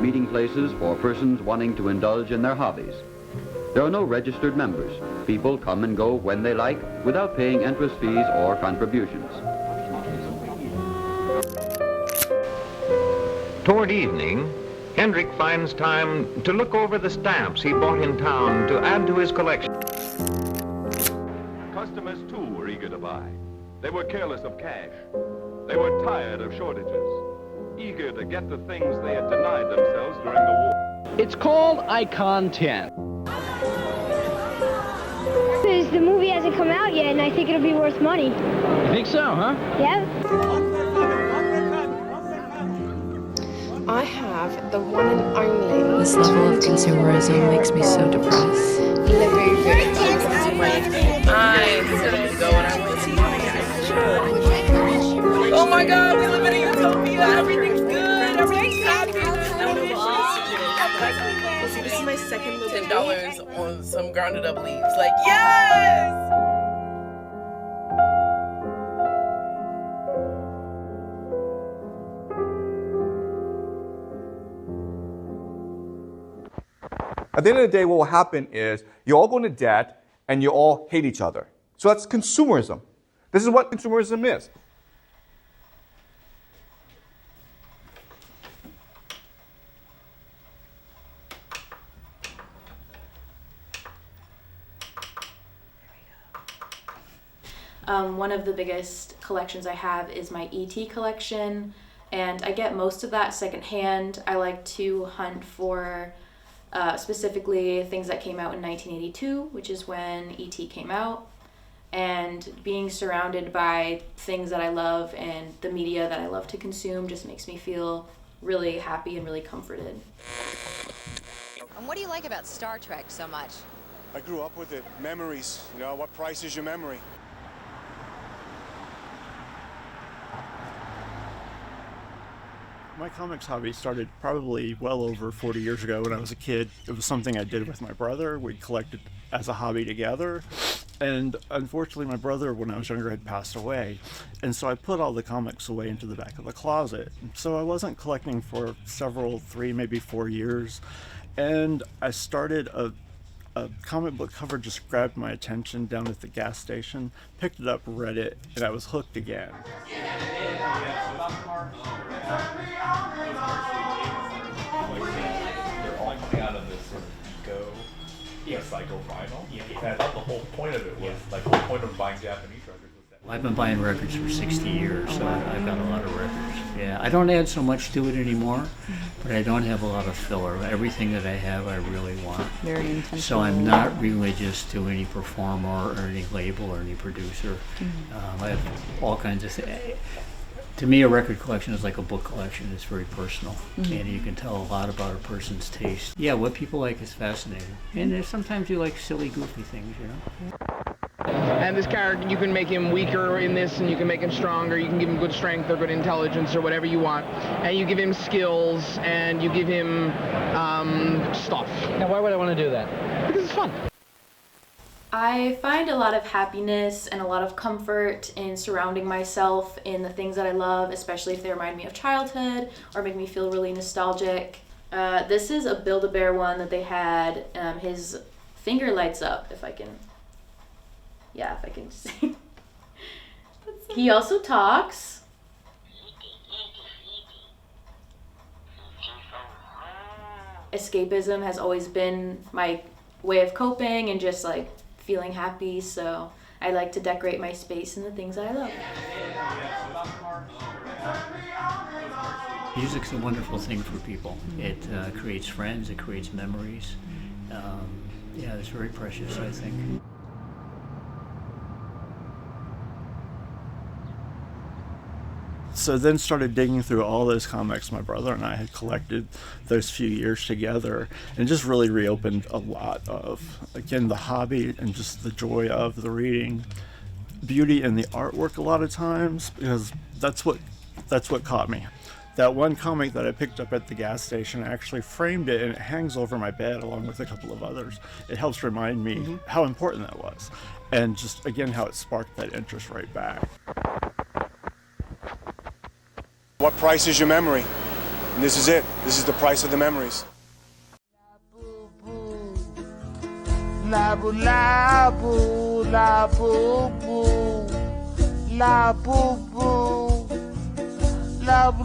meeting places for persons wanting to indulge in their hobbies. There are no registered members. People come and go when they like without paying entrance fees or contributions. Toward evening, Hendrik finds time to look over the stamps he bought in town to add to his collection. Customers, too, were eager to buy. They were careless of cash. They were tired of shortages, eager to get the things they had denied themselves during the war. It's called Icon 10. The movie hasn't come out yet, and I think it'll be worth money. You think so, huh? Yeah. I have the one and only. This level of consumerism makes me so depressed. I couldn't go and I went to oh my God, we live in a utopia. Everything's good. Everything's happy. This is my second movie. $10 on some grounded up leaves. Like, yes! At the end of the day, what will happen is you all go into debt and you all hate each other. So that's consumerism. This is what consumerism is. One of the biggest collections I have is my ET collection, and I get most of that secondhand. I like to hunt for specifically things that came out in 1982, which is when ET came out, and being surrounded by things that I love and the media that I love to consume just makes me feel really happy and really comforted. And what do you like about Star Trek so much? I grew up with it. Memories. You know, what price is your memory? My comics hobby started probably well over 40 years ago when I was a kid. It was something I did with my brother. We collected as a hobby together. And unfortunately, my brother, when I was younger, had passed away. And so I put all the comics away into the back of the closet. So I wasn't collecting for several, 3, maybe 4 years. And I started a comic book cover just grabbed my attention down at the gas station, picked it up, read it, and I was hooked again. They're all coming out of this sort of eco recycled vinyl. And I thought the whole point of it was, like, the whole point of buying Japanese records was that. I've been buying records for 60 years, so I've got a lot of records. Yeah, I don't add so much to it anymore, but I don't have a lot of filler. Everything that I have, I really want. Very intentional. So I'm not religious to any performer or any label or any producer. I have all kinds of things. To me, a record collection is like a book collection. It's very personal, and you can tell a lot about a person's taste. Yeah, what people like is fascinating. And there's sometimes you like silly, goofy things, you know? And this character, you can make him weaker in this, and you can make him stronger. You can give him good strength or good intelligence or whatever you want. And you give him skills, and you give him stuff. Now, why would I want to do that? Because it's fun. I find a lot of happiness and a lot of comfort in surrounding myself in the things that I love, especially if they remind me of childhood or make me feel really nostalgic. This is a Build-A-Bear one that they had. His finger lights up, if I can see. He also talks. Escapism has always been my way of coping and just like feeling happy, so I like to decorate my space and the things that I love. Music's a wonderful thing for people. It creates friends, it creates memories. Yeah, it's very precious, I think. So then started digging through all those comics my brother and I had collected those few years together, and just really reopened a lot of, again, the hobby and just the joy of the reading. Beauty in the artwork a lot of times, because that's what caught me. That one comic that I picked up at the gas station, I actually framed it and it hangs over my bed along with a couple of others. It helps remind me how important that was, and just, again, how it sparked that interest right back. What price is your memory? And this is it. This is the price of the memories. La boo la boo la boo boo la boo boo la boo.